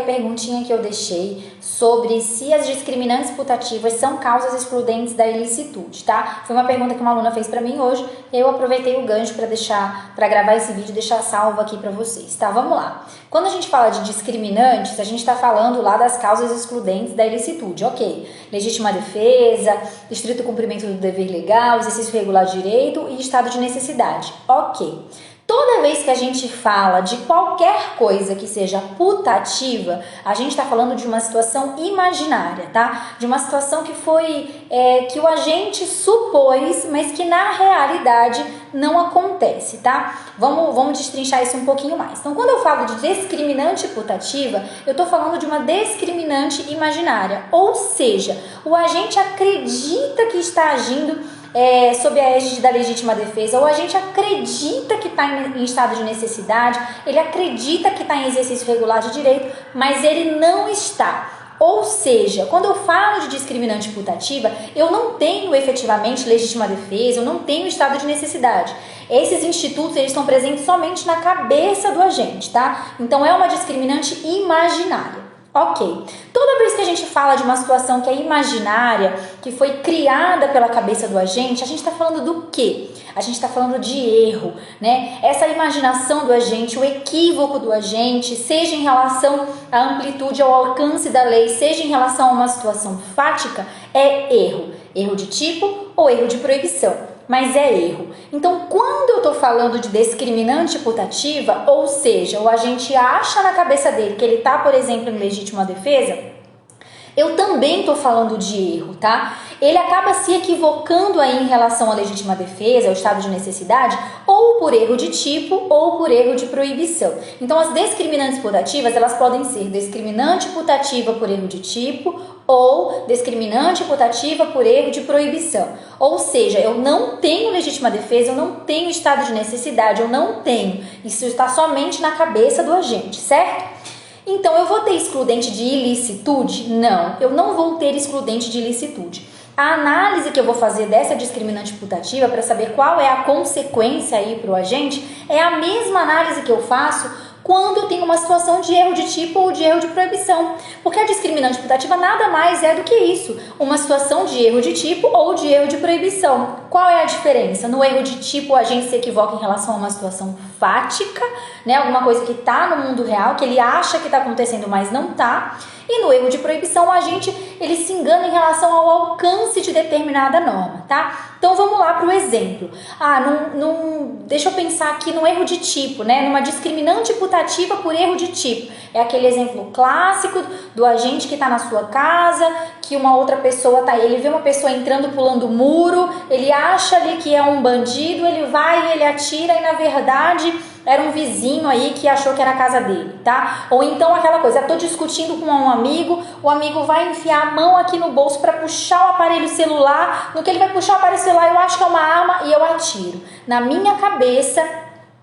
Perguntinha que eu deixei sobre se as discriminantes putativas são causas excludentes da ilicitude, tá? Foi uma pergunta que uma aluna fez pra mim hoje, eu aproveitei o gancho para gravar esse vídeo e deixar salvo aqui pra vocês, tá? Vamos lá. Quando a gente fala de discriminantes, a gente tá falando lá das causas excludentes da ilicitude, ok? Legítima defesa, estrito cumprimento do dever legal, exercício regular de direito e estado de necessidade, ok. Toda vez que a gente fala de qualquer coisa que seja putativa, a gente está falando de uma situação imaginária, tá? De uma situação que que o agente supôs, mas que na realidade não acontece, tá? Vamos destrinchar isso um pouquinho mais. Então, quando eu falo de discriminante putativa, eu estou falando de uma discriminante imaginária, ou seja, o agente acredita que está agindo sob a égide da legítima defesa, ou a gente acredita que está em estado de necessidade, ele acredita que está em exercício regular de direito, mas ele não está. Ou seja, quando eu falo de discriminante putativa, eu não tenho efetivamente legítima defesa, eu não tenho estado de necessidade. Esses institutos eles estão presentes somente na cabeça do agente, tá? Então é uma discriminante imaginária. Ok, toda vez que a gente fala de uma situação que é imaginária, que foi criada pela cabeça do agente, a gente está falando do quê? A gente está falando de erro, né? Essa imaginação do agente, o equívoco do agente, seja em relação à amplitude, ao alcance da lei, seja em relação a uma situação fática, é erro. Erro de tipo ou erro de proibição. Mas é erro. Então, quando eu estou falando de discriminante putativa, ou seja, o agente acha na cabeça dele que ele está, por exemplo, em legítima defesa, eu também estou falando de erro, tá? Ele acaba se equivocando aí em relação à legítima defesa, ao estado de necessidade, ou por erro de tipo, ou por erro de proibição. Então, as discriminantes putativas, elas podem ser discriminante putativa por erro de tipo, ou discriminante putativa por erro de proibição. Ou seja, eu não tenho legítima defesa, eu não tenho estado de necessidade, eu não tenho. Isso está somente na cabeça do agente, certo? Então, eu vou ter excludente de ilicitude? Não, eu não vou ter excludente de ilicitude. A análise que eu vou fazer dessa discriminante putativa para saber qual é a consequência aí para o agente é a mesma análise que eu faço quando eu tenho uma situação de erro de tipo ou de erro de proibição. Porque a discriminante putativa nada mais é do que isso, uma situação de erro de tipo ou de erro de proibição. Qual é a diferença? No erro de tipo, a gente se equivoca em relação a uma situação fática, né? Alguma coisa que está no mundo real, que ele acha que está acontecendo, mas não está. E no erro de proibição, o agente ele se engana em relação ao alcance de determinada norma, tá? Então vamos lá para o exemplo. Deixa eu pensar aqui no erro de tipo, né? Numa discriminante putativa por erro de tipo. É aquele exemplo clássico do agente que está na sua casa, que uma outra pessoa ele vê uma pessoa entrando pulando o muro, ele acha ali que é um bandido, ele vai e ele atira e na verdade era um vizinho aí que achou que era a casa dele, tá? Ou então aquela coisa, eu tô discutindo com um amigo, o amigo vai enfiar a mão aqui no bolso para puxar o aparelho celular, no que ele vai puxar o aparelho celular eu acho que é uma arma e eu atiro. Na minha cabeça,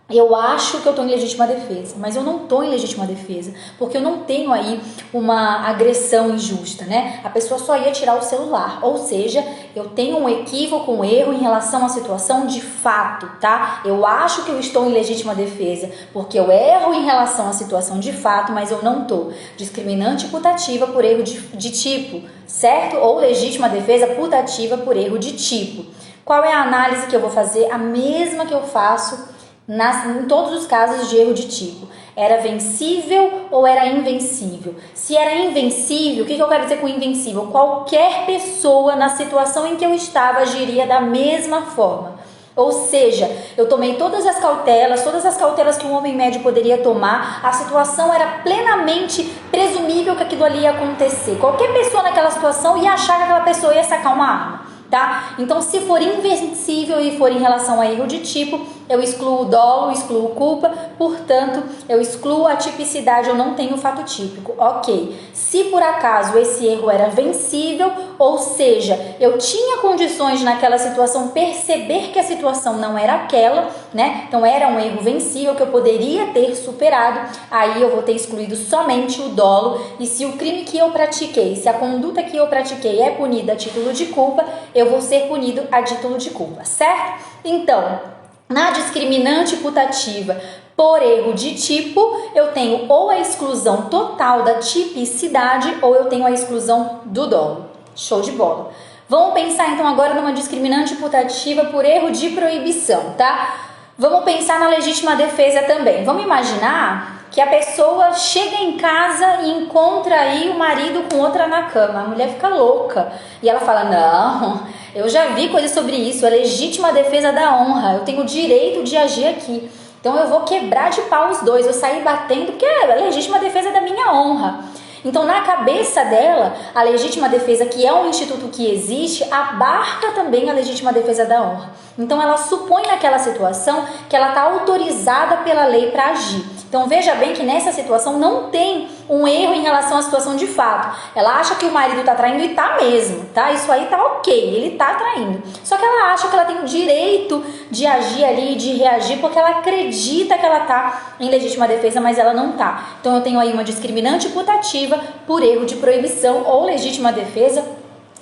eu acho que eu estou em legítima defesa, mas eu não estou em legítima defesa, porque eu não tenho aí uma agressão injusta, né? A pessoa só ia tirar o celular, ou seja, eu tenho um equívoco, um erro em relação à situação de fato, tá? Eu acho que eu estou em legítima defesa, porque eu erro em relação à situação de fato, mas eu não estou. Discriminante putativa por erro de tipo, certo? Ou legítima defesa putativa por erro de tipo. Qual é a análise que eu vou fazer? A mesma que eu faço em todos os casos de erro de tipo. Era vencível ou era invencível? Se era invencível, o que eu quero dizer com invencível? Qualquer pessoa na situação em que eu estava agiria da mesma forma. Ou seja, eu tomei todas as cautelas que um homem médio poderia tomar, a situação era plenamente presumível que aquilo ali ia acontecer. Qualquer pessoa naquela situação ia achar que aquela pessoa ia sacar uma arma, tá? Então, se for invencível e for em relação a erro de tipo, eu excluo o dolo, excluo culpa, portanto, eu excluo a tipicidade, eu não tenho fato típico. Ok, se por acaso esse erro era vencível, ou seja, eu tinha condições naquela situação perceber que a situação não era aquela, né? Então era um erro vencível que eu poderia ter superado, aí eu vou ter excluído somente o dolo, e se o crime que eu pratiquei, se a conduta que eu pratiquei é punida a título de culpa, eu vou ser punido a título de culpa, certo? Então, na discriminante putativa Por erro de tipo, eu tenho ou a exclusão total da tipicidade ou eu tenho a exclusão do dolo. Show de bola. Vamos pensar então agora numa discriminante putativa por erro de proibição, tá? Vamos pensar na legítima defesa também. Vamos imaginar que a pessoa chega em casa e encontra aí o marido com outra na cama. A mulher fica louca e ela fala, não, eu já vi coisa sobre isso, é legítima defesa da honra, eu tenho o direito de agir aqui. Então eu vou quebrar de pau os dois, eu sair batendo porque é legítima defesa da minha honra. Então na cabeça dela, a legítima defesa, que é um instituto que existe, abarca também a legítima defesa da honra. Então ela supõe naquela situação que ela está autorizada pela lei para agir. Então veja bem que nessa situação não tem um erro em relação à situação de fato. Ela acha que o marido está traindo e tá mesmo, tá? Isso aí tá ok, ele tá traindo. Só que ela acha que ela tem o direito de agir ali, de reagir, porque ela acredita que ela tá em legítima defesa, mas ela não tá. Então eu tenho aí uma discriminante putativa por erro de proibição ou legítima defesa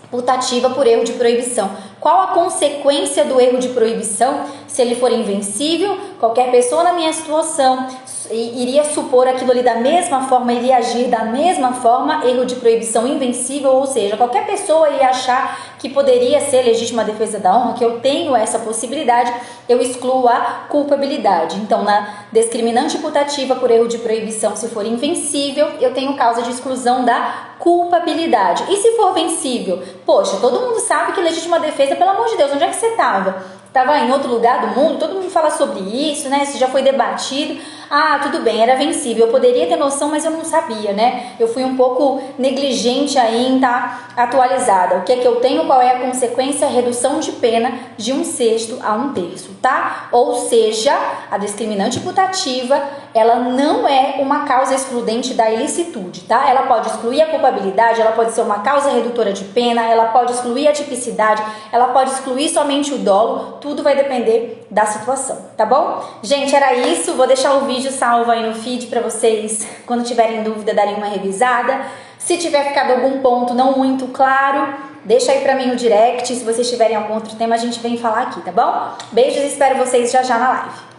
putativa por erro de proibição. Qual a consequência do erro de proibição? Se ele for invencível, qualquer pessoa na minha situação iria supor aquilo ali da mesma forma, iria agir da mesma forma, erro de proibição invencível, ou seja, qualquer pessoa iria achar que poderia ser legítima defesa da honra, que eu tenho essa possibilidade, eu excluo a culpabilidade. Então, na discriminante putativa por erro de proibição, se for invencível, eu tenho causa de exclusão da culpabilidade. E se for vencível? Poxa, todo mundo sabe que legítima defesa, pelo amor de Deus, onde é que você estava? Estava em outro lugar do mundo, todo mundo fala sobre isso, né? Isso já foi debatido. Ah, tudo bem, era vencível. Eu poderia ter noção, mas eu não sabia, né? Eu fui um pouco negligente aí em estar atualizada. O que é que eu tenho? Qual é a consequência? Redução de pena de 1/6 a 1/3, tá? Ou seja, a discriminante putativa, ela não é uma causa excludente da ilicitude, tá? Ela pode excluir a culpabilidade, ela pode ser uma causa redutora de pena, ela pode excluir a tipicidade, ela pode excluir somente o dolo, tudo vai depender da situação, tá bom? Gente, era isso, vou deixar o vídeo salvo aí no feed para vocês, quando tiverem dúvida, darem uma revisada. Se tiver ficado algum ponto não muito claro, deixa aí pra mim no direct, se vocês tiverem algum outro tema a gente vem falar aqui, tá bom? Beijos e espero vocês já já na live.